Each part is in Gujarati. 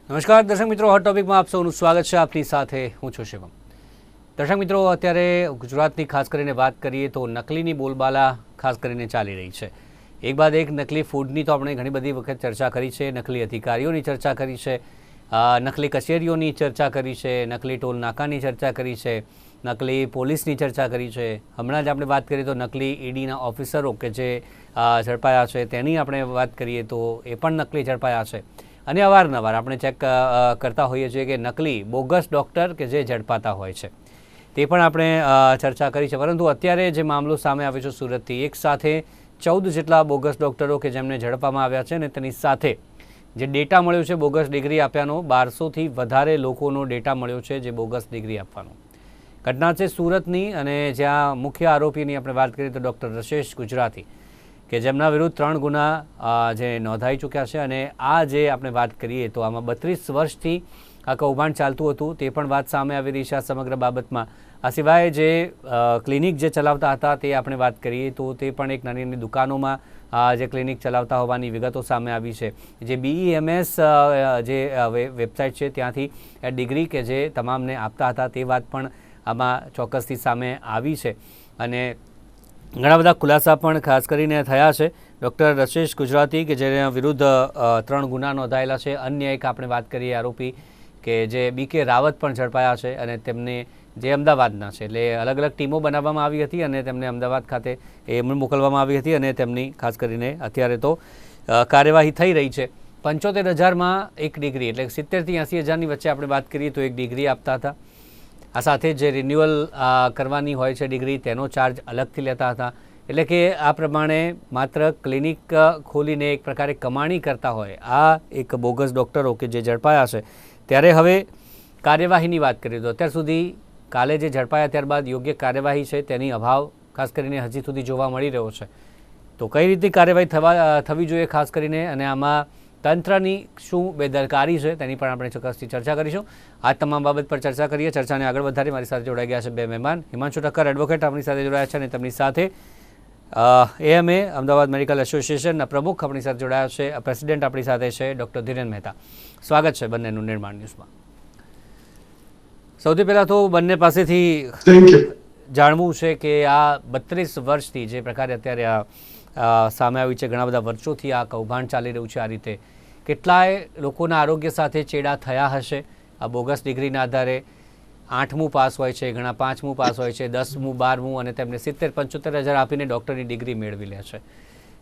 નમસ્કાર દર્શક મિત્રો, હોટ ટોપિકમાં આપ સૌનું સ્વાગત છે. આપની સાથે હું છું શિવમ. દર્શક મિત્રો, અત્યારે ગુજરાતની ખાસ કરીને વાત કરીએ તો નકલીની બોલબાલા ખાસ કરીને ચાલી રહી છે. એક બાદ એક નકલી ફૂડની તો આપણે ઘણી બધી વખત ચર્ચા કરી છે, નકલી અધિકારીઓની ચર્ચા કરી છે, નકલી કચેરીઓની ચર્ચા કરી છે, નકલી ટોલ નાકાની ચર્ચા કરી છે, નકલી પોલીસની ચર્ચા કરી છે. હમણાં જ આપણે વાત કરીએ તો નકલી ઈડીના ઓફિસરો કે જે ઝડપાયા છે તેની આપણે વાત કરીએ તો એ પણ નકલી ઝડપાયા છે. અને અવારનવાર આપણે ચેક કરતા હોઈએ છીએ કે નકલી બોગસ ડૉક્ટર કે જે ઝડપાતા હોય છે તે પણ આપણે ચર્ચા કરી છે. પરંતુ અત્યારે જે મામલો સામે આવ્યો છે સુરતથી, એક સાથે 14 જેટલા બોગસ ડૉક્ટરો કે જેમને ઝડપવામાં આવ્યા છે અને તેની સાથે જે ડેટા મળ્યો છે બોગસ ડિગ્રી આપ્યાનો, 1200થી વધારે લોકોનો ડેટા મળ્યો છે જે બોગસ ડિગ્રી આપવાનો. ઘટના છે સુરતની અને જ્યાં મુખ્ય આરોપીની આપણે વાત કરીએ તો ડૉક્ટર રશેષ ગુજરાતી કે જેમના વિરુદ્ધ 3 ગુના જે નોંધાઈ ચૂક્યા છે. અને આ જે આપણે વાત કરીએ તો આમાં 32 વર્ષથી આ કૌભાંડ ચાલતું હતું તે પણ વાત સામે આવી રહી છે આ સમગ્ર બાબતમાં. આ સિવાય જે ક્લિનિક જે ચલાવતા હતા તે આપણે વાત કરીએ તો તે પણ એક નાની નાની દુકાનોમાં જે ક્લિનિક ચલાવતા હોવાની વિગતો સામે આવી છે. જે BEMS જે વેબસાઇટ છે ત્યાંથી ડિગ્રી કે જે તમામને આપતા હતા તે વાત પણ આમાં ચોક્કસથી સામે આવી છે. અને ઘણા બધા ખુલાસા પણ ખાસ કરીને થયા છે. ડૉક્ટર રશેષ ગુજરાતી કે જેના વિરુદ્ધ 3 ગુના નોંધાયેલા છે. અન્ય એક આપણે વાત કરીએ આરોપી કે જે BK રાવત પણ ઝડપાયા છે અને તેમને જે અમદાવાદના છે, એટલે અલગ અલગ ટીમો બનાવવામાં આવી હતી અને તેમને અમદાવાદ ખાતે મોકલવામાં આવી હતી અને તેમની ખાસ કરીને અત્યારે તો કાર્યવાહી થઈ રહી છે. 75,000માં એક ડિગ્રી એટલે 70,000થી 80,000ની વચ્ચે આપણે વાત કરીએ તો એક ડિગ્રી આપતા હતા. આ સાથે જે રિન્યુઅલ કરવાની હોય છે ડિગ્રી તેનો ચાર્જ અલગથી લેતા હતા. એટલે કે આ પ્રમાણે માત્ર ક્લિનિક ખોલીને એક પ્રકારે કમાણી કરતા હોય આ એક બોગસ ડૉક્ટરો કે જે ઝડપાયા છે. ત્યારે હવે કાર્યવાહીની વાત કરીએ તો અત્યાર સુધી કાલે જે ઝડપાયા ત્યારબાદ યોગ્ય કાર્યવાહી છે તેની અભાવ ખાસ કરીને હજી સુધી જોવા મળી રહ્યો છે. તો કઈ રીતે કાર્યવાહી થવી જોઈએ ખાસ કરીને અને આમાં તંત્રની શું બેદરકારી છે તેની પણ આપણે ચોક્કસથી ચર્ચા કરીશું. આ તમામ બાબત પર ચર્ચા કરીએ. ચર્ચાને આગળ વધારી મારી સાથે જોડાઈ ગયા છે 2 મહેમાન. હિમાંશુ ઠક્કર એડવોકેટ આપણી સાથે જોડાયા છે અને તેમની સાથે AMA અમદાવાદ મેડિકલ એસોસિએશનના પ્રમુખ આપણી સાથે જોડાયા છે, પ્રેસિડેન્ટ આપણી સાથે છે ડૉક્ટર ધીરેન મહેતા. સ્વાગત છે બંનેનું નિર્માણ ન્યૂઝમાં. સૌથી પહેલાં તો બંને પાસેથી જાણવું છે કે આ 32 વર્ષથી જે પ્રકારે અત્યારે સામે આવી છે, ઘણા બધા વર્ષોથી આ કૌભાંડ ચાલી રહ્યું છે. આ રીતે કેટલાય લોકોના આરોગ્ય સાથે ચેડા થયા હશે આ બોગસ ડિગ્રીના આધારે. 8મું પાસ હોય છે, ઘણા 5મું પાસ હોય છે, 10મું 12મું અને તેમને 70-75,000 આપીને ડૉક્ટરની ડિગ્રી મેળવી લે છે.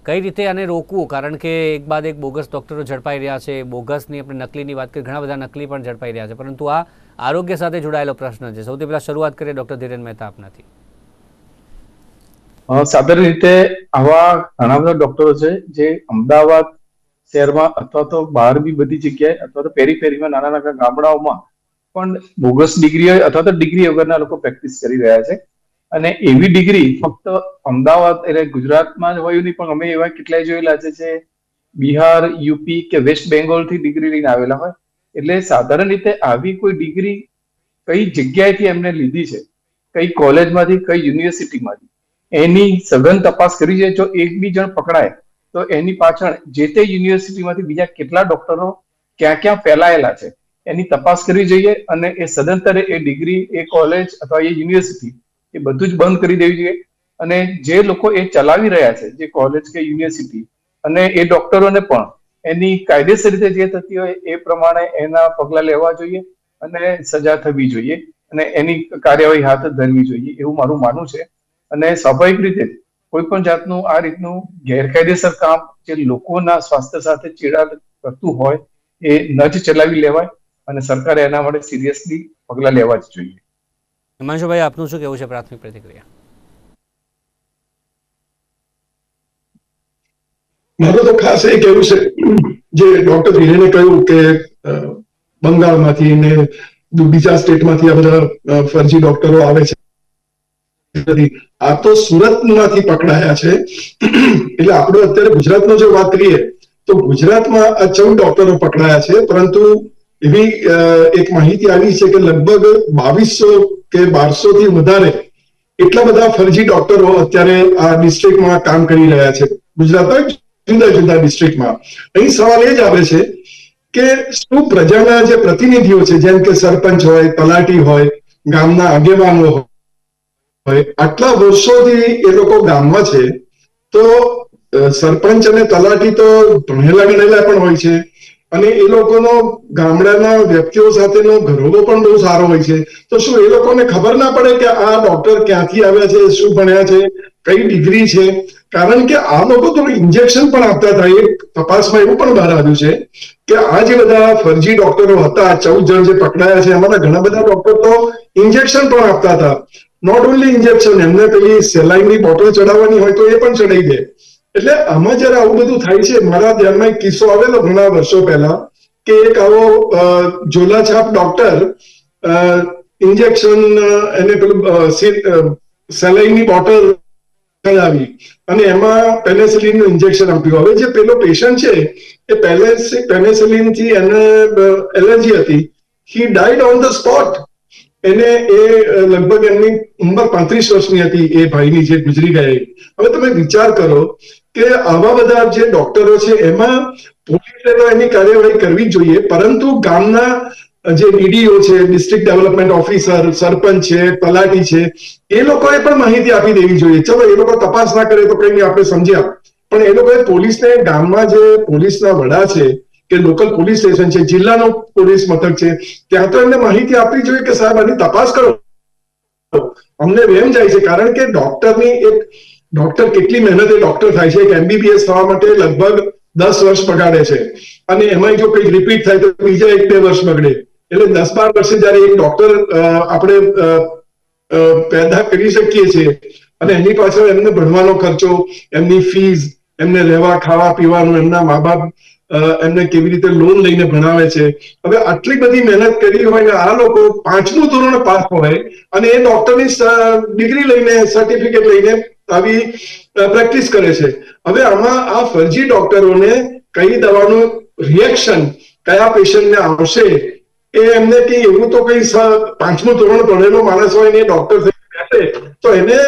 કઈ રીતે આને રોકવું? કારણ કે એક બાદ એક બોગસ ડૉક્ટરો ઝડપાઈ રહ્યા છે. બોગસની આપણે નકલીની વાત કરીએ, ઘણા બધા નકલી પણ ઝડપાઈ રહ્યા છે. પરંતુ આ આરોગ્ય સાથે જોડાયેલો પ્રશ્ન છે. સૌથી પહેલાં શરૂઆત કરીએ ડૉક્ટર ધીરેન મહેતા આપનાથી. સાધારણ રીતે આવા ઘણા બધા ડોક્ટરો છે જે અમદાવાદ શહેરમાં અથવા તો બહાર બી બધી જગ્યાએ અથવા તો પેરીફેરીમાં નાના નાના ગામડાઓમાં પણ બોગસ ડિગ્રી હોય અથવા તો ડિગ્રી વગરના લોકો પ્રેક્ટિસ કરી રહ્યા છે. અને એવી ડિગ્રી ફક્ત અમદાવાદ એટલે ગુજરાતમાં જ હોય નહીં, પણ અમે એવા કેટલાય જોયેલા છે જે બિહાર, યુપી કે વેસ્ટ બેંગોલથી ડિગ્રી લઈને આવેલા હોય. એટલે સાધારણ રીતે આવી કોઈ ડિગ્રી કઈ જગ્યાએથી એમને લીધી છે, કઈ કોલેજમાંથી, કઈ યુનિવર્સિટીમાંથી, એની સઘન તપાસ કરી છે. જો એક બી જણ પકડાય તો એની પાછળ જે તે યુનિવર્સિટીમાંથી બીજા કેટલા ડોક્ટરો ક્યાં ક્યાં ફેલાયેલા છે એની તપાસ કરવી જોઈએ. અને એ સદંતરે એ ડિગ્રી, એ કોલેજ અથવા એ યુનિવર્સિટી એ બધું જ બંધ કરી દેવી જોઈએ. અને જે લોકો એ ચલાવી રહ્યા છે, જે કોલેજ કે યુનિવર્સિટી, અને એ ડોક્ટરોને પણ એની કાયદેસર રીતે જે થતી હોય એ પ્રમાણે એના પગલા લેવા જોઈએ અને સજા થવી જોઈએ અને એની કાર્યવાહી હાથ ધરવી જોઈએ એવું મારું માનવું છે. અને સ્વાભાવિક રીતે કોઈ પણ જાતનું આ રીતનું ગેરકાયદેસર કામ જે લોકોના સ્વાસ્થ્ય સાથે ચેડા કરતું હોય એ ન જ ચલાવી લેવાય અને સરકારે એના માટે સિરિયસલી પગલા લેવા જ જોઈએ. હિમાંશુભાઈ, આપનું શું કહેવું છે? પ્રાથમિક પ્રતિક્રિયા. મારું તો ખાસ એ કહેવું છે જે ડોક્ટર ધીરેને કહ્યું કે બંગાળમાંથી ને બીજા સ્ટેટમાંથી આ બધા ફરજી ડોક્ટરો આવે છે. આ તો સુરતમાંથી પકડાયા છે. એટલે આપણે અત્યારે ગુજરાતનો જો વાત કરીએ તો ગુજરાતમાં આ 14 ડોક્ટરો પકડાયા છે. પરંતુ એવી એક માહિતી આવી છે કે લગભગ 2200 કે 1200 થી વધારે એટલા બધા ફરજી ડોક્ટરો અત્યારે આ ડિસ્ટ્રિક્ટમાં કામ કરી રહ્યા છે ગુજરાતના જુદા જુદા ડિસ્ટ્રિક્ટમાં. અહીં સવાલ એ જ આવે છે કે શું પ્રજાના જે પ્રતિનિધિઓ છે, જેમ કે સરપંચ હોય, તલાટી હોય, ગામના આગેવાનો હોય, આટલા વર્ષોથી એ લોકો ગામમાં છે, તો સરપંચ અને તલાટી તો ભણેલા ગણેલા પણ હોય છે, અને એ લોકોનો ગામડાના વ્યક્તિઓ સાથેનો ઘરોડો પણ બહુ સારો હોય છે. તો શું એ લોકોને ખબર ના પડે કે આ ડોક્ટર ક્યાંથી આવ્યા છે, શું ભણ્યા છે, કઈ ડિગ્રી છે? કારણ કે આ લોકો તો ઇન્જેક્શન પણ આપતા હતા. એક તપાસમાં એવું પણ બહાર આવ્યું છે કે આ જે બધા ફરજી ડોક્ટરો હતા, 14 જણ જે પકડાયા છે, એમાંના ઘણા બધા ડોક્ટર તો ઇન્જેક્શન પણ આપતા હતા. નોટ ઓનલી ઇન્જેક્શન, એમને પેલી સેલાઈનની બોટલ ચડાવવાની હોય તો એ પણ ચડાવી દે. એટલે આમાં જયારે આવું બધું થાય છે, મારા ધ્યાનમાં એક કિસ્સો આવેલો ઘણા વર્ષો પહેલા, કે એક આવો ઝોલાછાપ ડોક્ટર ઇન્જેક્શન એને પેલું સેલાઈનની બોટલ ચડાવી અને એમાં પેનિસિલિનનું ઇન્જેક્શન આપ્યું. હવે જે પેલો પેશન્ટ છે એ પેનિસિલિન થી એને એલર્જી હતી. હી ડાઈડ ઓન ધ સ્પોટ. એને લગભગ એમની ઉંમર 35 વર્ષની હતી, એ ભાઈની જે ગુજરી ગયા. હવે તમે વિચાર કરો કે આવા બધા જે ડોક્ટરો છે, એમાં પોલીસે તો એની કાર્યવાહી કરવી જ જોઈએ, પરંતુ ગામના જે ડીડીઓ છે, ડિસ્ટ્રિક્ટ ડેવલપમેન્ટ ઓફિસર, સરપંચ છે, તલાટી છે, એ લોકોએ પણ માહિતી આપી દેવી જોઈએ. ચલો એ લોકો તપાસ ના કરે તો કઈ નહીં, આપણે સમજ્યા, પણ એ લોકોએ પોલીસને, ગામમાં જે પોલીસના વડા છે કે લોકલ પોલીસ સ્ટેશન છે, જિલ્લાનો પોલીસ મથક છે, ત્યાં તો એમને માહિતી આપવી જોઈએ કે સાહેબ આની તપાસ કરો. અમને વેમ જાય છે, કારણ કે ડોક્ટર કેટલી મહેનતે ડોક્ટર થાય છે. એક MBBS થવા માટે લગભગ 10 વર્ષ બગાડે છે, અને એમાં જો કંઈક રિપીટ થાય તો બીજા 1-2 વર્ષ બગડે. એટલે 10-12 વર્ષે જયારે એક ડોક્ટર આપણે પેદા કરી શકીએ છીએ, અને એની પાછળ એમને ભણવાનો ખર્ચો, એમની ફીસ, એમને રહેવા ખાવા પીવાનું, એમના મા બાપ એમને કેવી રીતે લોન લઈને ભણાવે છે. હવે આટલી બધી મહેનત કરી હોય ને આ લોકો 5મું ધોરણ પાસ હોય અને એ ડોક્ટરની ડિગ્રી લઈને, સર્ટિફિકેટ લઈને આવી પ્રેક્ટિસ કરે છે. હવે આમાં આ ફરજી ડોક્ટરોને કઈ દવાનું રિએક્શન કયા પેશન્ટને આવશે, એ એમને કઈ એવું તો કઈ 5મું ધોરણ ભણેલો માણસ હોય ને ડોક્ટર થઈ બેસે તો એને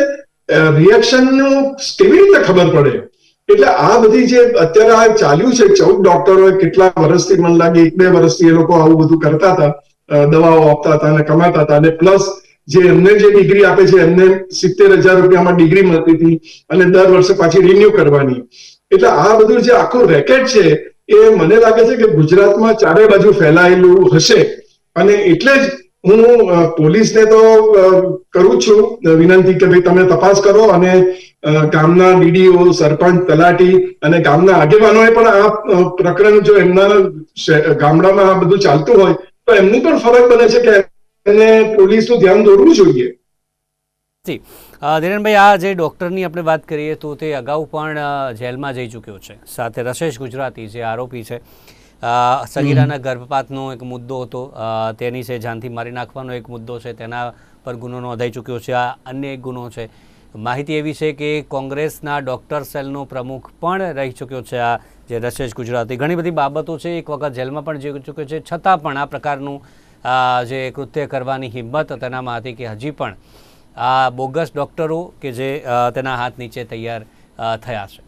રિએક્શનનું કેવી રીતે ખબર પડે? એટલે આ બધી જે અત્યારે આ ચાલ્યું છે, 14 ડોક્ટરો કેટલા વર્ષથી, મને લાગે 1-2 વર્ષથી એ લોકો આવું બધું કરતા હતા, દવાઓ આપતા હતા અને કમાતા હતા. અને પ્લસ જે એમને જે ડિગ્રી આપે છે એમને 70,000 રૂપિયામાં ડિગ્રી મળતી હતી, અને દર વર્ષે પાછી રિન્યુ કરવાની. એટલે આ બધું જે આખું રેકેટ છે એ મને લાગે છે કે ગુજરાતમાં ચારે બાજુ ફેલાયેલું હશે. અને એટલે જ હું પોલીસને તો કરું છું વિનંતી કે ભાઈ તમે તપાસ કરો, અને ગામના ડીડીઓ, સરપંચ, તલાટી અને ગામના આગેવાનોએ પણ આ પ્રકરણ, જો એમના ગામડામાં આ બધું ચાલતું હોય તો એમની પણ ફરજ બને છે કે એને પોલીસનું ધ્યાન દોરવું જોઈએ. જી ધીરેનભાઈ, આ જે ડૉક્ટરની આપણે વાત કરીએ તો તે અગાઉ પણ જેલમાં જઈ ચૂક્યો છે. સાથે રશેશ ગુજરાતી જે આરોપી છે, સગીરાના ગર્ભપાતનો એક મુદ્દો હતો, તેની છે જાનથી મારી નાખવાનો એક મુદ્દો છે, તેના પર ગુનો નોંધાઈ ચૂક્યો છે. આ અન્ય એક ગુનો છે. માહિતી એવી છે કે કોંગ્રેસના ડૉક્ટર સેલનો પ્રમુખ પણ રહી ચૂક્યો છે આ જે રશેશ ગુજરાતી. ઘણી બધી બાબતો છે, એક વખત જેલમાં પણ જઈ ચૂક્યો છે, છતાં પણ આ પ્રકારનું જે કૃત્ય કરવાની હિંમત તેનામાં હતી કે હજી પણ આ બોગસ ડૉક્ટરો કે જે તેના હાથ નીચે તૈયાર થયા છે.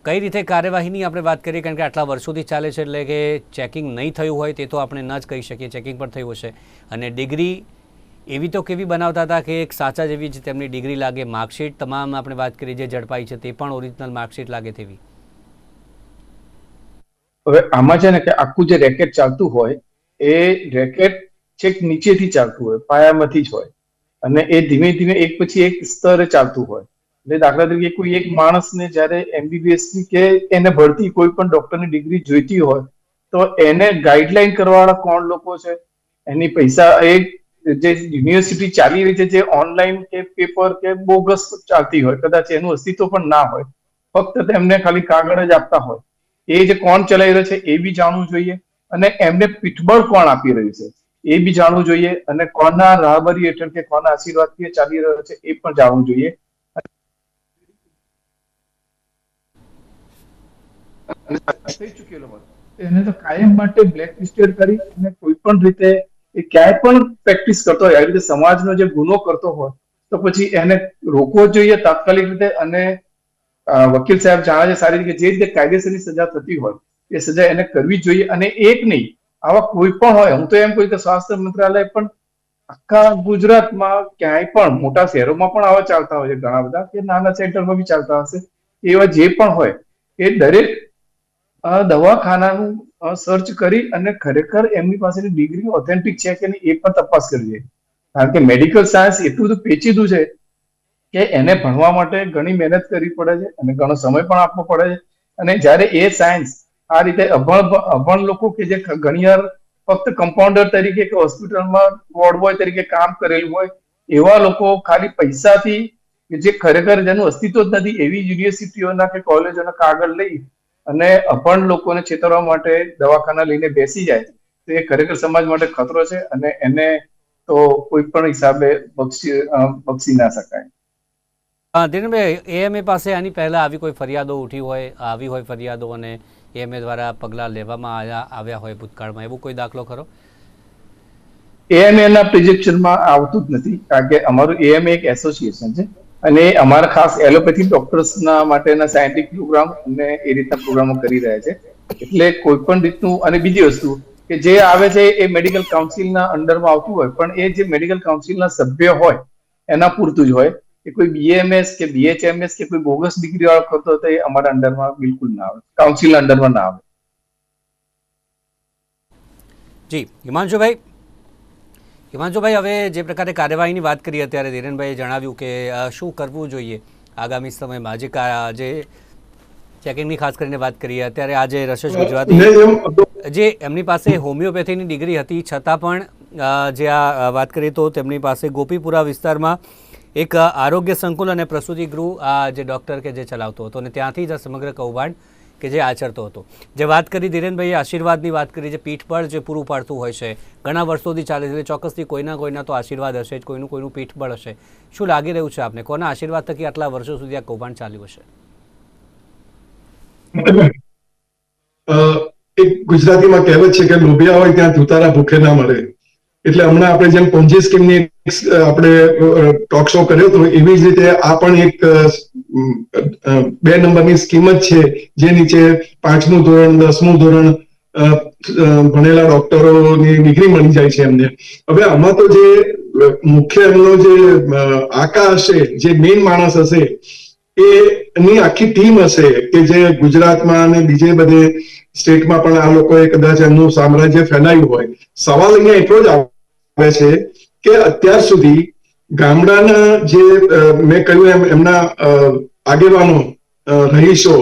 કઈ રીતે કાર્યવાહીની આપણે વાત કરીએ, કારણ કે આટલા વર્ષોથી ચાલે છે, એટલે કે ચેકિંગ નહીં થયું હોય તે તો આપણે ન જ કહી શકીએ, ચેકિંગ પણ થયું હશે. અને ડિગ્રી એવી તો કેવી બનાવતા હતા કે એક સાચા જેવી જ તેમની ડિગ્રી લાગે, માર્કશીટ તમામ આપણે વાત કરીએ જે ઝડપાઈ છે તે પણ ઓરિજિનલ માર્કશીટ લાગે તેવી. હવે આમાં છે ને કે આખું જે રેકેટ ચાલતું હોય એ રેકેટ છેક નીચેથી ચાલતું હોય, પાયામાંથી જ હોય, અને એ ધીમે ધીમે એક પછી એક સ્તરે ચાલતું હોય. એટલે દાખલા તરીકે કોઈ એક માણસને જ્યારે MBBS ની કે એને ભરતી કોઈ પણ ડોક્ટરની ડિગ્રી જોઈતી હોય તો એને ગાઈડલાઈન કરવાવાળા કોણ લોકો છે, એની પૈસા, એ જે યુનિવર્સિટી ચાલી રહી છે જે ઓનલાઈન કે પેપર કે બોગસ ચાલતી હોય, કદાચ એનું અસ્તિત્વ પણ ના હોય, ફક્ત તેમને ખાલી કાગળ જ આપતા હોય, એ જે કોણ ચલાવી રહ્યો છે એ બી જાણવું જોઈએ, અને એમને પીઠબળ કોણ આપી રહ્યું છે એ બી જાણવું જોઈએ, અને કોના રાહબરી હેઠળ કે કોના આશીર્વાદથી ચાલી રહ્યો છે એ પણ જાણવું જોઈએ. એને તો કાયમ માટે બ્લેકલિસ્ટેડ કરી અને કોઈ પણ રીતે એ ક્યાંય પણ પ્રેક્ટિસ કરતો હોય, આવી રીતે સમાજનો જે ગુનો કરતો હોય તો પછી એને રોકવો જોઈએ તાત્કાલિક રીતે. અને વકીલ સાહેબ જાણે છે સારી રીતે જે રીતે કાયદેસરની સજા થતી હોય એ સજા એને કરવી જ જોઈએ. અને એક નહીં, આવા કોઈ પણ હોય, હું તો એમ કહું કે સ્વાસ્થ્ય મંત્રાલય પણ આખા ગુજરાતમાં ક્યાંય પણ મોટા શહેરોમાં પણ આવા ચાલતા હોય છે ઘણા બધા, કે નાના સેન્ટરમાં બી ચાલતા હશે, એવા જે પણ હોય એ દરેક દવાખાનાનું સર્ચ કરી અને ખરેખર એમની પાસેની ડિગ્રી ઓથેન્ટિક છે કે નહીં એ પણ તપાસ કરવી જોઈએ. કારણ કે મેડિકલ સાયન્સ એટલું બધું પેચીદું છે કે એને ભણવા માટે ઘણી મહેનત કરવી પડે છે અને ઘણો સમય પણ આપવો પડે છે. અને જ્યારે એ સાયન્સ આ રીતે અભણ લોકો કે જે ઘણીવાર ફક્ત કમ્પાઉન્ડર તરીકે કે હોસ્પિટલમાં વોર્ડ બોય તરીકે કામ કરેલું હોય, એવા લોકો ખાલી પૈસાથી જે ખરેખર જેનું અસ્તિત્વ જ નથી એવી યુનિવર્સિટીઓના કે કોલેજોના કાગળ લઈ અને અભણ લોકોને છેતરવા માટે દવાખાના લઈને બેસી જાય તો એ ખરેખર સમાજ માટે ખતરો છે અને એને તો કોઈ પણ હિસાબે બક્ષી ના શકાય. ધીરેનભાઈ, એએમએ પાસે આની પહેલા આવી કોઈ ફરિયાદો આવી હોય ફરિયાદો અને એએમએ દ્વારા પગલાં લેવામાં આવ્યા હોય ભૂતકાળમાં, એવું કોઈ દાખલો ખરો? એએમએ ના પ્રિજેક્શનમાં આવતું જ નથી, કારણ કે અમારું એએમએ એક એસોસિએશન છે અને અમારા ખાસ એલોપેથી ડોક્ટર્સના માટેના સાયન્ટિફિક પ્રોગ્રામ અને એ રીતના પ્રોગ્રામો કરી રહ્યા છે. એટલે કોઈ પણ રીતનું, અને બીજી વસ્તુ કે જે આવે છે એ મેડિકલ કાઉન્સિલના અંડરમાં આવતું હોય, પણ એ જે મેડિકલ કાઉન્સિલના સભ્ય હોય એના પૂરતું જ હોય. કે કોઈ બીએમએસ કે બીએચએમએસ કે કોઈ બોગસ ડિગ્રી વાળો કરતો હતો એ અમારા અંડરમાં બિલકુલ ના આવે, કાઉન્સિલ અંડરમાં ના આવે. જી હિમાંશુભાઈ, હવે જે પ્રકારે કાર્યવાહીની વાત કરી અત્યારે ધીરેનભાઈએ જણાવ્યું કે શું કરવું જોઈએ આગામી સમયમાં, જે ચેકિંગની ખાસ કરીને વાત કરીએ, અત્યારે આજે રસેશ ગુજરાતી જે એમની પાસે હોમિયોપેથીની ડિગ્રી હતી છતાં પણ જે આ વાત કરીએ તો તેમની પાસે ગોપીપુરા વિસ્તારમાં એક આરોગ્ય સંકુલ અને પ્રસૂતિ ગૃહ જે ડૉક્ટર કે જે ચલાવતો હતો અને ત્યાંથી જ આ સમગ્ર કૌભાંડ કે જે આચરતો હતો. જે વાત કરી ધીરેનભાઈએ આશીર્વાદની વાત કરી, જે પીઠબળ જે પૂરું પાડતું હોય છે ઘણા વર્ષોથી ચાલે છે, ચોક્કસથી કોઈના તો આશીર્વાદ હશે જ, કોઈનું પીઠબળ હશે. શું લાગી રહ્યું છે આપને, કોના આશીર્વાદ થકી આટલા વર્ષો સુધી આ કૌભાંડ ચાલ્યું હશે? એક ગુજરાતીમાં કહેવત છે કે લોભિયા હોય ત્યાં ધુતારા ભૂખે ના મળે. એટલે હમણાં આપણે જેમ પોન્જી સ્કીમની આપણે ટોક શો કર્યો હતો એવી જ રીતે આ પણ એક 2 નંબરની સ્કીમ જ છે, જે નીચે 5મું ધોરણ 10મું ધોરણ ભણેલા ડોક્ટરોની ડિગ્રી મળી જાય છે એમને. હવે આમાં તો જે મુખ્ય એમનો જે આકા હશે, જે મેઇન માણસ હશે એની આખી ટીમ હશે કે જે ગુજરાતમાં અને બીજે બધે સ્ટેટમાં પણ આ લોકોએ કદાચ એમનું સામ્રાજ્ય ફેલાયું હોય. સવાલ અહીંયા એટલો જ આવે છે કે અત્યાર સુધી ગામડાના જે મેં કહ્યું એમ એમના આગેવાનો રહીશો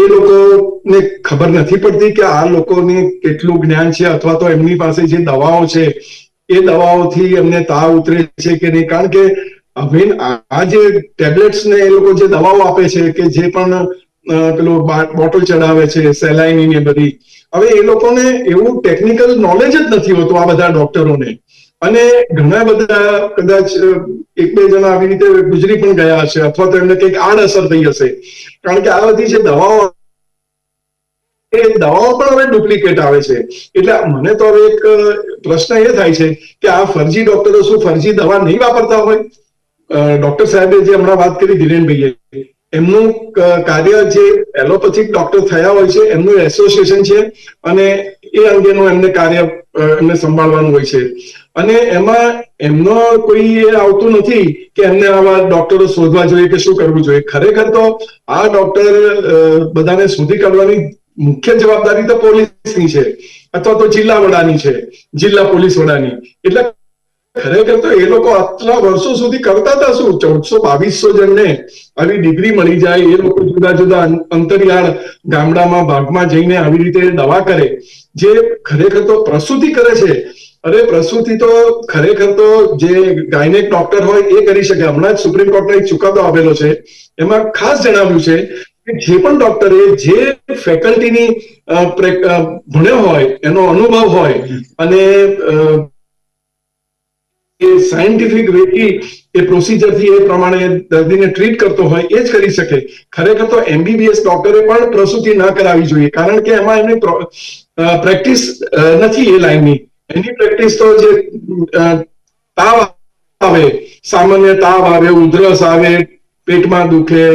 એ લોકોને ખબર નથી પડતી કે આ લોકોને કેટલું જ્ઞાન છે, અથવા તો એમની પાસે જે દવાઓ છે એ દવાઓથી એમને તાવ ઉતરે છે કે નહીં. કારણ કે હવે આ જે ટેબ્લેટ્સ ને એ લોકો જે દવાઓ આપે છે કે જે પણ પેલું બોટલ ચડાવે છે સેલાઈની ને બધી, હવે એ લોકોને એવું ટેકનિકલ નોલેજ જ નથી હોતું આ બધા ડોક્ટરોને. અને ઘણા બધા કદાચ 1-2 જણા આવી રીતે ગુજરી પણ ગયા હશે અથવા તો એમને કંઈક આડઅસર થઈ હશે. કારણ કે આ બધી જે દવાઓ પણ હવે ડુપ્લિકેટ આવે છે. એટલે મને તો હવે એક પ્રશ્ન એ થાય છે કે આ ફરજી ડોક્ટરો શું ફરજી દવા નહીં વાપરતા હોય? ડોક્ટર સાહેબે જે હમણાં વાત કરી ધીરેનભાઈએ, એમનું કાર્ય જે એલોપેથિક ડોક્ટર થયા હોય છે એમનું એસોસિએશન છે અને એ અંગેનું એમને કાર્ય એમને સંભાળવાનું હોય છે. અને એમાં એમનો કોઈ એ આવતું નથી કે એમને આવા ડોક્ટરો શોધવા જોઈએ કે શું કરવું જોઈએ. ખરેખર તો આ ડોક્ટર બધાને શોધી કાઢવાની મુખ્ય જવાબદારી તો પોલીસની છે અથવા તો જિલ્લા વડાની છે, જિલ્લા પોલીસ વડાની. એટલે ખરેખર તો એ લોકો આટલા વર્ષો સુધી કરતા હતા શું? 1400-2200 જણને આવી ડિગ્રી મળી જાય, એ લોકો જુદા જુદા અંતરિયાળ ગામડામાં ભાગમાં જઈને આવી રીતે દવા કરે, જે ખરેખર તો પ્રસૂતિ કરે છે. અરે પ્રસૂતિ તો ખરેખર તો જે ગાયનેક ડોક્ટર હોય એ કરી શકે. હમણાં જ સુપ્રીમ કોર્ટનો એક ચુકાદો આવેલો છે, એમાં ખાસ જણાવ્યું છે કે જે પણ ડોક્ટરે જે ફેકલ્ટીની ભણ્યો હોય, એનો અનુભવ હોય અને સાયન્ટિફિક વેથી એ પ્રોસિજરથી એ પ્રમાણે દર્દીને ટ્રીટ કરતો હોય એ જ કરી શકે. ખરેખર તો એમબીબીએસ ડોક્ટરે પણ પ્રસૂતિ ન કરાવવી જોઈએ, કારણ કે એમાં એમની પ્રેક્ટિસ નથી એ લાઈનની. એની પ્રેક્ટિસ તો જે તાવ આવે, સામાન્ય તાવ આવે, ઉધરસ આવે, પેટમાં દુખે,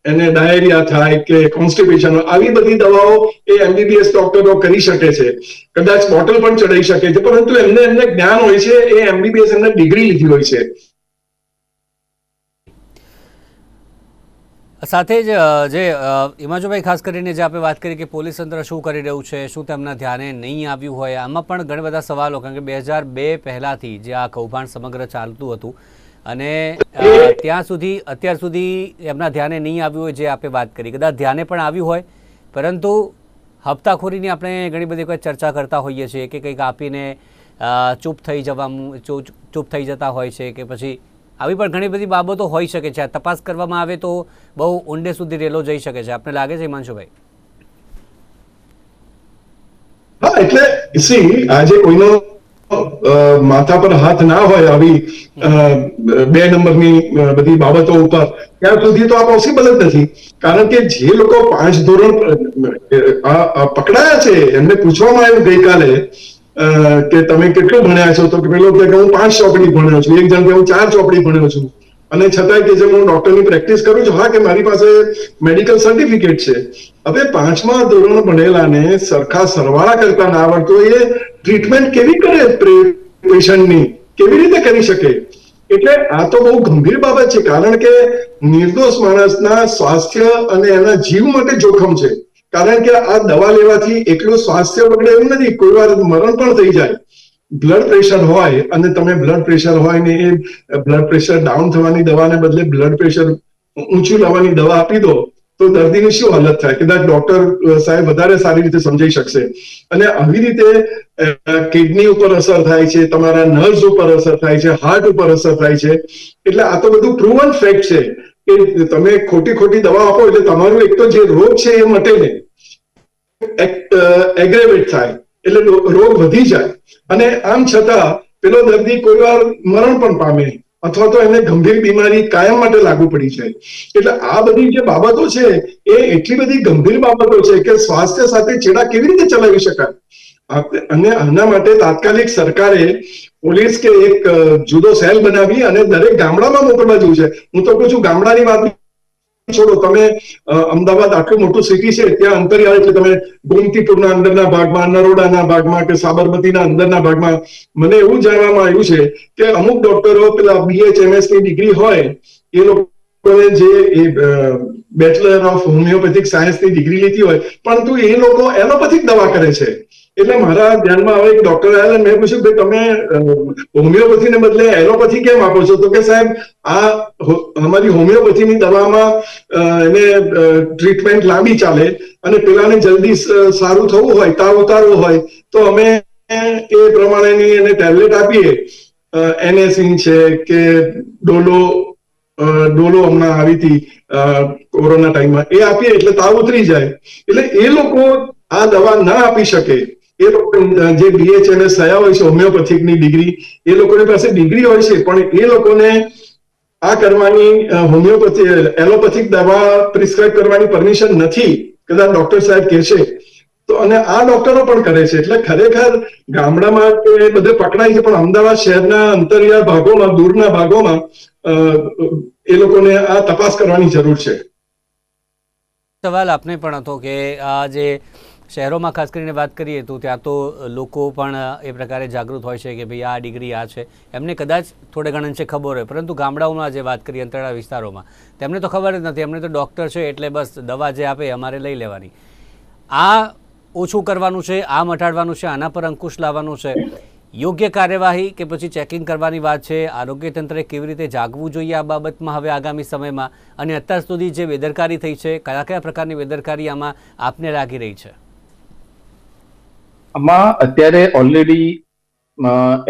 એને ડાયેરિયા થાય કે કોન્સ્ટિપેશન, આવી બધી દવાઓ એ MBBS ડોક્ટરો કરી શકે છે. કદાચ બોટલ પણ ચડાવી શકે છે, પરંતુ એમને જ્ઞાન હોય છે, એ MBBS એમને ડિગ્રી લીધી હોય છે. સાથે જ જે હિમાંશુભાઈ, ખાસ કરીને જે આપણે વાત કરી કે પોલીસ તંત્ર શું કરી રહ્યું છે, શું તેમના ધ્યાને નહીં આવ્યું હોય, આમાં પણ ઘણા બધા સવાલો, કારણ કે 2002 પહેલાંથી જે આ કૌભાંડ સમગ્ર ચાલતું હતું અને અત્યાર સુધી એમના ધ્યાને નહીં આવ્યું હોય, જે આપણે વાત કરી, કદાચ ધ્યાને પણ આવ્યું હોય, પરંતુ હપ્તાખોરીની આપણે ઘણી બધી કોઈ ચર્ચા કરતા હોઈએ છીએ કે કંઈક આપીને ચૂપ થઈ જતા હોય છે, કે પછી આવી પણ ઘણી બધી બાબતો હોઈ શકે છે. તપાસ કરવામાં આવે તો બહુ ઊંડે સુધી રેલો જઈ શકે છે. આપને લાગે છે હિમાંશુભાઈ? હા, એટલે આજે કોઈનો માથા પર હાથ ના હોય આવી 2 નંબરની બધી બાબતો ઉપર, ત્યાં સુધી તો આ પોસિબલ જ નથી. કારણ કે જે લોકો 5 ધોરણ પકડાયા છે, એમને પૂછવામાં આવ્યું ગઈકાલે કે તમે કેટલું ભણ્યા છો, તો પેલો કે હું 5 ચોપડી ભણ્યો છું, એક જણ કે હું 4 ચોપડી ભણ્યો છું, અને છતાંય કે હું ડોક્ટરની પ્રેક્ટિસ કરું છું. હા, કે મારી પાસે મેડિકલ સર્ટિફિકેટ છે. હવે 5મા ધોરણ ભણેલાને સરખા સરવાળા કરતા ના આવડતો એ ટ્રીટમેન્ટ કેવી કરે પેશન્ટની, કેવી રીતે કરી શકે? એટલે આ તો બહુ ગંભીર બાબત છે, કારણ કે નિર્દોષ માણસના સ્વાસ્થ્ય અને એના જીવ માટે જોખમ છે. કારણ કે આ દવા લેવાથી એટલું સ્વાસ્થ્ય બગડે એવું નથી, કોઈ વાર મરણ પણ થઈ જાય. બ્લડ પ્રેશર હોય અને તમે બ્લડ પ્રેશર હોય ને એ બ્લડ પ્રેશર ડાઉન થવાની દવાને બદલે બ્લડ પ્રેશર ઊંચું લાવવાની દવા આપી દો તો દર્દીની શું હાલત થાય? કદાચ ડોક્ટર સાહેબ વધારે સારી રીતે સમજાઈ શકશે. અને આવી રીતે કિડની ઉપર અસર થાય છે, તમારા નર્વ્સ ઉપર અસર થાય છે, હાર્ટ ઉપર અસર થાય છે. એટલે આ તો બધું પ્રૂવન ફેક્ટ છે કે તમે ખોટી દવા આપો એટલે તમારું એક તો જે રોગ છે એ મટે નહીં, એગ્રેવેટ થાય, એટલે રોગ વધી જાય. અને આમ છતાં પેલો દર્દી કોઈ વાર મરણ પણ પામે, અથવા તો એને ગંભીર બીમારી કાયમ માટે લાગુ પડી જાય. એટલે આ બધી જે બાબતો છે એ એટલી બધી ગંભીર બાબતો છે કે સ્વાસ્થ્ય સાથે ચેડા કેવી રીતે ચલાવી શકાય? અને આના માટે તાત્કાલિક સરકારે પોલીસ કે એક જુદો સેલ બનાવી અને દરેક ગામડામાં મોકલવા જેવું છે. હું તો કહું છું, ગામડાની વાત છોડો, તમે અમદાવાદ આટલું મોટું સિટી છે, ત્યાં અંતરિયાળ એટલે તમે ગોમતીપુરના અંદરના ભાગમાં, નરોડાના ભાગમાં કે સાબરમતીના અંદરના ભાગમાં, મને એવું જાણવામાં આવ્યું છે કે અમુક ડોક્ટરો પેલા BHMS ની ડિગ્રી હોય એ લોકોને જે બેચલર ઓફ હોમિયોપેથિક સાયન્સની ડિગ્રી લીધી હોય, પરંતુ એ લોકો એલોપેથિક દવા કરે છે. એટલે મારા ધ્યાનમાં હવે એક ડોક્ટર આવ્યા, મેં પૂછ્યું કે તમે હોમિયોપેથીને બદલે એલોપેથી કેમ આપો છો? તો કે સાહેબ આ અમારી હોમિયોપેથીની દવામાં એને ટ્રીટમેન્ટ લાંબી ચાલે અને પેલાને જલ્દી સારું થવું હોય, તાવ ઉતારવો હોય તો અમે એ પ્રમાણેની એને ટેબ્લેટ આપીએ, એનેસિન છે કે ડોલો હમણાં આવી હતી કોરોના ટાઈમમાં, એ આપીએ એટલે તાવ ઉતરી જાય. એટલે એ લોકો આ દવા ના આપી શકે. એ લોકો જે BHMS થયા હોય છે હોમિયોપેથિકની ડિગ્રી, એ લોકોની પાસે ડિગ્રી હોય છે, પણ એ લોકોને આ કરવાની એલોપેથિક દવા પ્રિસ્ક્રાઇબ કરવાની પરમિશન નથી, કદાચ ડોક્ટર સાહેબ કહેશે તો. અને આ ડોક્ટરો પણ કરે છે. એટલે ખરેખર ગામડામાં કે બધે પકડાય છે, પણ અમદાવાદ શહેરના અંતરિયાળ ભાગોમાં, દૂરના ભાગોમાં એ લોકોને આ તપાસ કરવાની જરૂર છે. સવાલ આપને પણ હતો કે આ જે શહેરોમાં ખાસ કરીને વાત કરીએ તો ત્યાં તો લોકો પણ એ પ્રકારે જાગૃત હોય છે કે ભાઈ આ ડિગ્રી આ છે, એમને કદાચ થોડે ઘણા અંશે ખબર હોય, પરંતુ ગામડાઓમાં જે વાત કરીએ અંતરિયાળ વિસ્તારોમાં તેમને તો ખબર જ નથી. એમને તો ડૉક્ટર છે એટલે બસ દવા જે આપે અમારે લઈ લેવાની. આ ઓછું કરવાનું છે, આ મટાડવાનું છે, આના પર અંકુશ લાવવાનું છે. યોગ્ય કાર્યવાહી કે પછી ચેકિંગ કરવાની વાત છે. આરોગ્ય તંત્રે કેવી રીતે જાગવું જોઈએ આ બાબતમાં હવે આગામી સમયમાં, અને અત્યાર સુધી જે બેદરકારી થઈ છે, કયા કયા પ્રકારની બેદરકારી આમાં આપને લાગી રહી છે? આમાં અત્યારે ઓલરેડી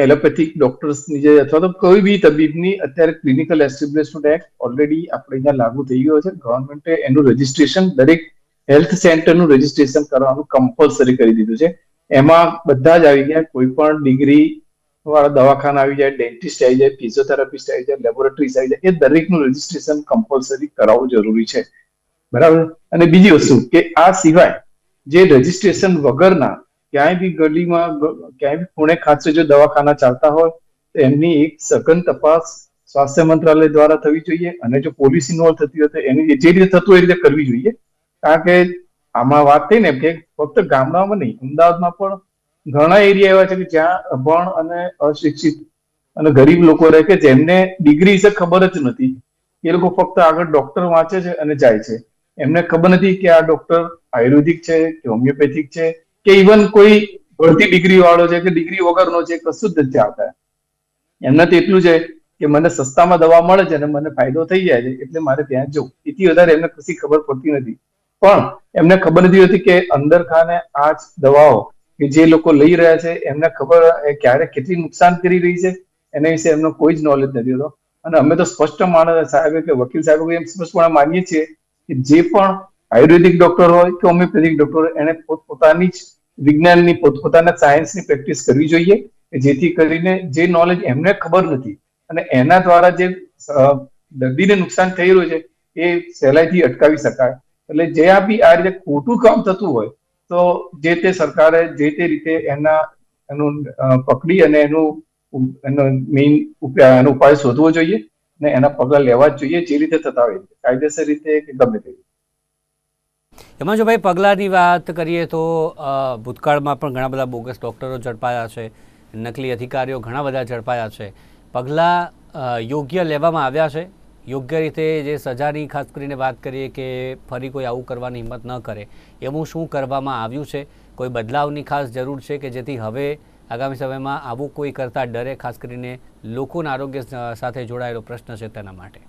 એલોપેથિક ડોક્ટર્સની જે અથવા તો કોઈ બી તબીબની અત્યારે ક્લિનિકલ એસ્ટેબ્લિશમેન્ટ એક્ટ ઓલરેડી આપણે અહીંયા લાગુ થઈ ગયો છે. ગવર્મેન્ટે એનું રજીસ્ટ્રેશન દરેક હેલ્થ સેન્ટરનું રજીસ્ટ્રેશન કરવાનું કમ્પલસરી કરી દીધું છે. એમાં બધા જ આવી ગયા, કોઈ પણ ડિગ્રી વાળા દવાખાના આવી જાય, ડેન્ટિસ્ટ આવી જાય, ફિઝિયોથેરાપિસ્ટ આવી જાય, લેબોરેટરીઝ આવી જાય, એ દરેકનું રજીસ્ટ્રેશન કમ્પલસરી કરાવવું જરૂરી છે. બરાબર. અને બીજી વસ્તુ કે આ સિવાય જે રજીસ્ટ્રેશન વગરના ક્યાંય બી ગલીમાં, ક્યાંય બી ખૂણે ખાંચે જો દવાખાના ચાલતા હોય તો એમની એક સઘન તપાસ સ્વાસ્થ્ય મંત્રાલય દ્વારા થવી જોઈએ, અને જો પોલીસ ઇન્વોલ્વ થતી હોય તો એની જે રીતે થતું હોય એ રીતે કરવી જોઈએ. કારણ કે આમાં વાત થઈ ને કે ફક્ત ગામડાઓમાં નહીં, અમદાવાદમાં પણ ઘણા એરિયા એવા છે કે જ્યાં અભણ અને અશિક્ષિત અને ગરીબ લોકો રહે કે જેમને ડિગ્રી વિશે ખબર જ નથી. એ લોકો ફક્ત આગળ ડોક્ટર વાંચે છે અને જાય છે. એમને ખબર નથી કે આ ડોક્ટર આયુર્વેદિક છે કે હોમિયોપેથિક છે કે ઇવન કોઈ ભરતી ડિગ્રી વાળો છે કે ડિગ્રી વગરનો છે, કશું જ નથી આવતા. એમને તો એટલું છે કે મને સસ્તામાં દવા મળે છે અને મને ફાયદો થઈ જાય છે એટલે મારે ત્યાં જવું. એથી વધારે એમને કશી ખબર પડતી નથી. પણ એમને ખબર નથી હોતી કે અંદર ખાને આ જ દવાઓ કે જે લોકો લઈ રહ્યા છે એમને ખબર ક્યારે કેટલી નુકસાન કરી રહી છે એના વિશે એમનો કોઈ જ નોલેજ નથી હોતો. અને અમે તો સ્પષ્ટ માણસ સાહેબ કે વકીલ સાહેબ એમ સ્પષ્ટપણે માનીએ છીએ કે જે પણ આયુર્વેદિક ડોક્ટર હોય કે હોમિયોપેથિક ડોક્ટર હોય એને પોતપોતાની જ વિજ્ઞાનની પોતપોતાના સાયન્સની પ્રેક્ટિસ કરવી જોઈએ, જેથી કરીને જે નોલેજ એમને ખબર નથી અને એના દ્વારા જે દર્દીને નુકસાન થઈ રહ્યું છે એ સહેલાઈથી અટકાવી શકાય. એટલે જ્યાં બી આ રીતે ખોટું કામ થતું હોય તો જે તે સરકારે જે તે રીતે એનું પકડી અને એનો મેઇન એનો ઉપાય શોધવો જોઈએ અને એના પગલા લેવા જ જોઈએ, જે રીતે થતા હોય કાયદેસર રીતે કે ગમે તે. એમાં જો ભાઈ પગલાંની વાત કરીએ તો ભૂતકાળમાં પણ ઘણા બધા બોગસ ડૉક્ટરો ઝડપાયા છે, નકલી અધિકારીઓ ઘણા બધા ઝડપાયા છે. પગલાં યોગ્ય લેવામાં આવ્યા છે? યોગ્ય રીતે જે સજાની ખાસ કરીને વાત કરીએ કે ફરી કોઈ આવું કરવાની હિંમત ન કરે, એવું શું કરવામાં આવ્યું છે? કોઈ બદલાવની ખાસ જરૂર છે કે જેથી હવે આગામી સમયમાં આવું કોઈ કરતા ડરે, ખાસ કરીને લોકોના આરોગ્ય સાથે જોડાયેલો પ્રશ્ન છે તેના માટે?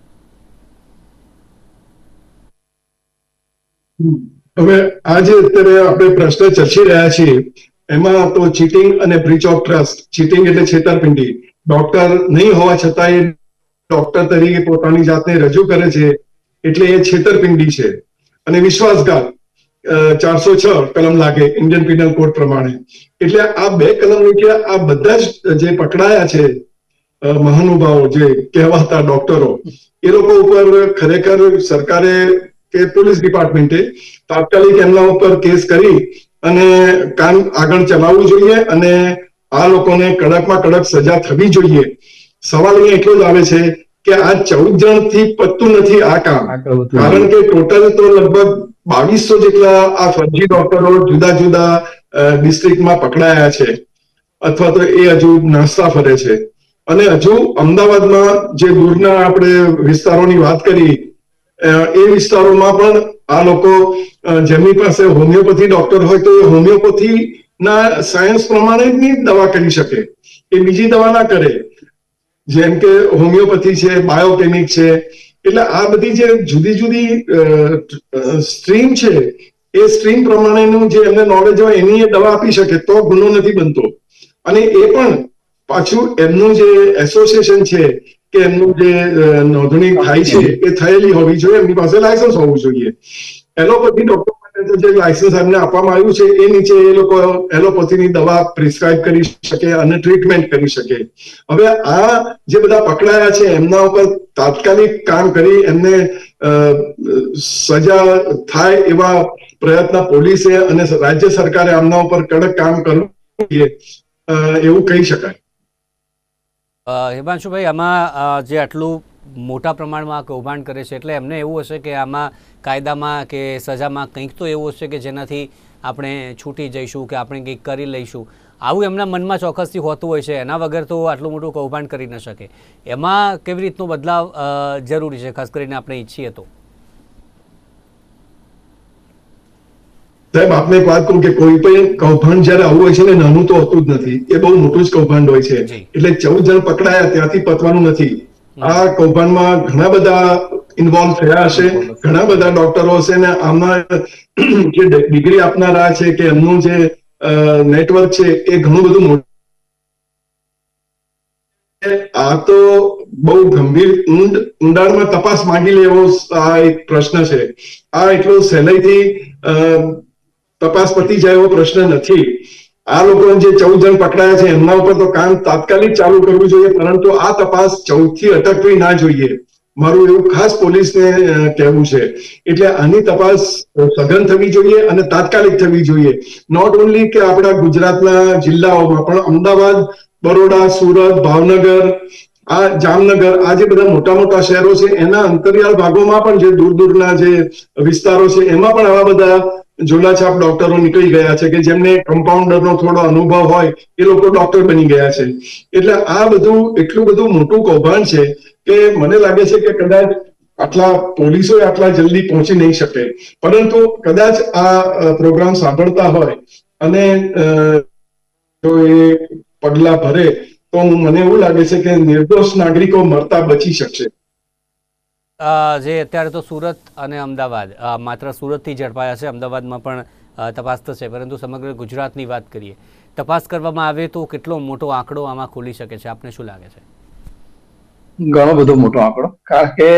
હવે આ જે અત્યારે આપણે પ્રશ્ન ચર્ચી રહ્યા છીએ એમાં તો ચીટિંગ અને બ્રીચ ઓફ ટ્રસ્ટ, ચીટિંગ એટલે છેતરપિંડી, ડોક્ટર નહીં હોવા છતાં ડોક્ટર તરીકે પોતાની જાતને રજૂ કરે છે એટલે એ છેતરપિંડી છે. અને વિશ્વાસઘાત 406 કલમ લાગે ઇન્ડિયન પિનલ કોડ પ્રમાણે. એટલે આ બે કલમ નીચે આ બધા જ જે પકડાયા છે મહાનુભાવો જે કહેવાતા ડોક્ટરો, એ લોકો ઉપર ખરેખર સરકારે કે પોલીસ ડિપાર્ટમેન્ટે તાત્કાલિક એમના ઉપર કેસ કરી અને કામ આગળ ચલાવવું જોઈએ અને આ લોકોને કડકમાં કડક સજા થવી જોઈએ. સવાલ અહીંયા એટલો જ આવે છે કે આ 14 જણથી પતતું નથી આ કામ, કારણ કે ટોટલ તો લગભગ 2200 જેટલા આ ફરજી ડોક્ટરો જુદા જુદા ડિસ્ટ્રિક્ટમાં પકડાયા છે અથવા તો એ હજુ નાસ્તા ફરે છે. અને હજુ અમદાવાદમાં જે દૂરના આપણે વિસ્તારોની વાત કરી એ વિસ્તારોમાં પણ આ લોકો જેમની પાસે હોમિયોપેથી ડોક્ટર હોય તો એ હોમિયોપેથી ના સાયન્સ પ્રમાણે જ દવા કરી શકે, એ બીજી દવા ના કરે. જેમ કે હોમિયોપેથી છે, બાયોકેમિક છે. એટલે આ બધી જે જુદી જુદી સ્ટ્રીમ છે એ સ્ટ્રીમ પ્રમાણેનું જે એમને નોલેજ હોય એની એ દવા આપી શકે તો ગુનો નથી બનતો. અને એ પણ પાછું એમનું જે એસોસિએશન છે કે એમનું જે નોંધણી થાય છે એ થયેલી હોવી જોઈએ, એમની પાસે લાયસન્સ હોવું જોઈએ. એલોપેથી ડોક્ટર માટે જે લાયસન્સ એમને આપવામાં આવ્યું છે એ નીચે એ લોકો એલોપેથીની દવા પ્રિસ્ક્રાઇબ કરી શકે અને ટ્રીટમેન્ટ કરી શકે. હવે આ જે બધા પકડાયા છે એમના ઉપર તાત્કાલિક કામ કરી એમને સજા થાય એવા પ્રયત્ન પોલીસે અને રાજ્ય સરકારે આમના ઉપર કડક કામ કરવું જોઈએ એવું કહી શકાય. હિમાંશુભાઈ, આમાં જે આટલું મોટા પ્રમાણમાં કૌભાંડ કરે છે એટલે એમને એવું હશે કે આમાં કાયદામાં કે સજામાં કંઈક તો એવું હશે કે જેનાથી આપણે છૂટી જઈશું કે આપણે કંઈક કરી લઈશું, આવું એમના મનમાં ચોક્કસથી હોતું હોય છે. એના વગર તો આટલું મોટું કૌભાંડ કરી ન શકે. એમાં કેવી રીતનો બદલાવ જરૂરી છે, ખાસ કરીને આપણે ઈચ્છીએ તો? સાહેબ, આપને એક વાત કહું કે કોઈ પણ કૌભાંડ જયારે આવું હોય છે ને નાનું તો હોતું જ નથી, એ બહુ મોટું જ કૌભાંડ હોય છે. એટલે 14 જણ પકડાયા ત્યાંથી પતવાનું નથી. આ કૌભાંડમાં ઘણા બધા ઇન્વોલ્વ થયા હશે, ઘણા બધા ડોક્ટરો હશે ને આમાં જે ડિગ્રી આપનારા છે કે એમનું જે નેટવર્ક છે એ ઘણું બધું મોટું. આ તો બહુ ગંભીર ઊંડાણમાં તપાસ માંગી લે એવો આ એક પ્રશ્ન છે. આ એટલો સહેલાઈથી તપાસ પતી જાય એવો પ્રશ્ન નથી. આ લોકો જે 14 જણ પકડાયા છે એમના ઉપર તો કામ તાત્કાલિક ચાલુ કરવું જોઈએ, પરંતુ આ તપાસ 14 થી અટકવી ના જોઈએ, મારું એવું ખાસ પોલીસને કહેવું છે. એટલે આની તપાસ સઘન થવી જોઈએ અને તાત્કાલિક થવી જોઈએ. નોટ ઓનલી કે આપણા ગુજરાતના જિલ્લાઓમાં પણ અમદાવાદ, બરોડા, સુરત, ભાવનગર આ જામનગર, આ જે બધા મોટા મોટા શહેરો છે એના અંતરિયાળ ભાગોમાં પણ જે દૂર દૂરના જે વિસ્તારો છે એમાં પણ આવા બધા ઝોલાછાપ ડોક્ટરો નીકળી ગયા છે કે જેમને કમ્પાઉન્ડરનો થોડો અનુભવ હોય એ લોકો ડોક્ટર બની ગયા છે. એટલે આ બધું એટલું બધું મોટું કૌભાંડ છે કે મને લાગે છે કે કદાચ આટલા પોલીસો આટલા જલ્દી પહોંચી નહીં શકે, પરંતુ કદાચ આ પ્રોગ્રામ સાંભળતા હોય અને જો એ પગલા ભરે તો મને એવું લાગે છે કે નિર્દોષ નાગરિકો મરતા બચી શકશે. જે અત્યારે તો સુરત અને અમદાવાદ, માત્ર સુરતથી ઝડપાયા છે, અમદાવાદમાં પણ તપાસ થશે, પરંતુ સમગ્ર ગુજરાતની વાત કરીએ, તપાસ કરવામાં આવે તો કેટલો મોટો આંકડો આમાં ખુલી શકે છે, આપને શું લાગે છે? ઘણો બધો મોટો આંકડો, કારણ કે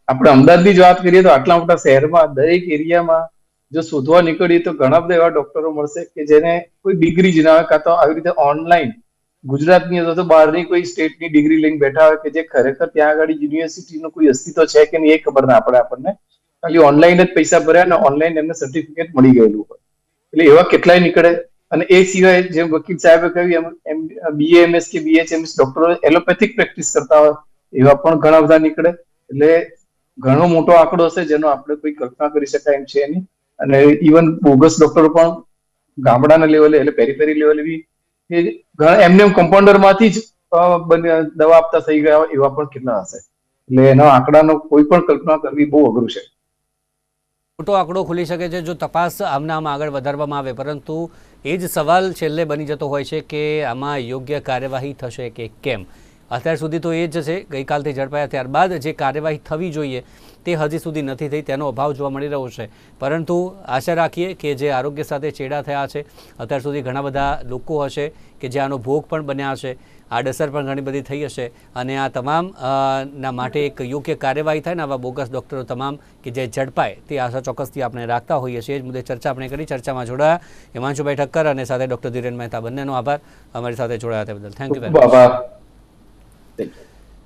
આપણે અમદાવાદની જ વાત કરીએ તો આટલા મોટા શહેરમાં દરેક એરિયામાં જો શોધવા નીકળીએ તો ઘણા બધા એવા ડોક્ટરો મળશે કે જેને કોઈ ડિગ્રી જ ના હોય, કાં તો આવી રીતે ઓનલાઈન ગુજરાતની અથવા તો બહારની કોઈ સ્ટેટની ડિગ્રી લઈને બેઠા હોય કે જે ખરેખર ત્યાં આગળ યુનિવર્સિટીનું કોઈ અસ્તિત્વ છે કે નહીં એ ખબર ના પડે આપણને. ખાલી ઓનલાઈન જ પૈસા ભર્યા અને ઓનલાઈન એમને સર્ટિફિકેટ મળી ગયેલું હોય. એટલે એવા કેટલાય નીકળે. અને એ સિવાય જેમ વકીલ સાહેબે કહ્યું એમ BAMS કે BHMS ડોક્ટરો એલોપેથિક પ્રેક્ટિસ કરતા હોય એવા પણ ઘણા બધા નીકળે. એટલે ઘણો મોટો આંકડો હશે જેનો આપણે કોઈ કલ્પના કરી શકાય એમ છે નહીં. અને ઇવન બોગસ ડોક્ટરો પણ ગામડાના લેવલે એટલે પેરીફેરી લેવલે બી એમને કમ્પાઉન્ડર માંથી જ દવા આપતા થઈ ગયા એવા પણ કેટલા હશે. એટલે એના આંકડાનો કોઈ પણ કલ્પના કરવી બહુ અઘરું છે. મોટો આંકડો ખુલી શકે છે જો તપાસ આમ આગળ વધારવામાં આવે, પરંતુ એ જ સવાલ છેલ્લે બની જતો હોય છે કે આમાં યોગ્ય કાર્યવાહી થશે કે કેમ. અત્યાર સુધી તો એ જ છે, ગઈકાલથી ઝડપાયા ત્યારબાદ જે કાર્યવાહી થવી જોઈએ તે હજી સુધી નથી થઈ, તેનો અભાવ જોવા મળી રહ્યો છે. પરંતુ આશા રાખીએ કે જે આરોગ્ય સાથે ચેડા થયા છે, અત્યાર સુધી ઘણા બધા લોકો હશે કે જે આનો ભોગ પણ બન્યા છે, આડઅસર પણ ઘણી બધી થઈ હશે, અને આ તમામ ના માટે એક યોગ્ય કાર્યવાહી થાય ને આવા બોગસ ડૉક્ટરો તમામ કે જે ઝડપાય તે આશા ચોક્કસથી આપણે રાખતા હોઈએ છીએ. એ જ મુદ્દે ચર્ચા આપણે કરી. ચર્ચામાં જોડાયા હિમાંશુભાઈ ઠક્કર અને સાથે ડૉક્ટર ધીરેન મહેતા, બંનેનો આભાર અમારી સાથે જોડાયા તે બદલ. Thank you very much.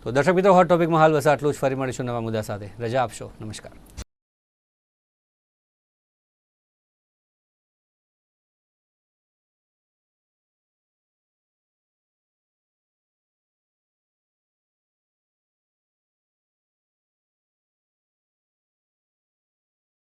તો દર્શક મિત્રો, હોટ ટોપિકમાં હાલ બસ આટલું જ. ફરી મળીશું નવા મુદ્દા સાથે. રજા આપશો. નમસ્કાર.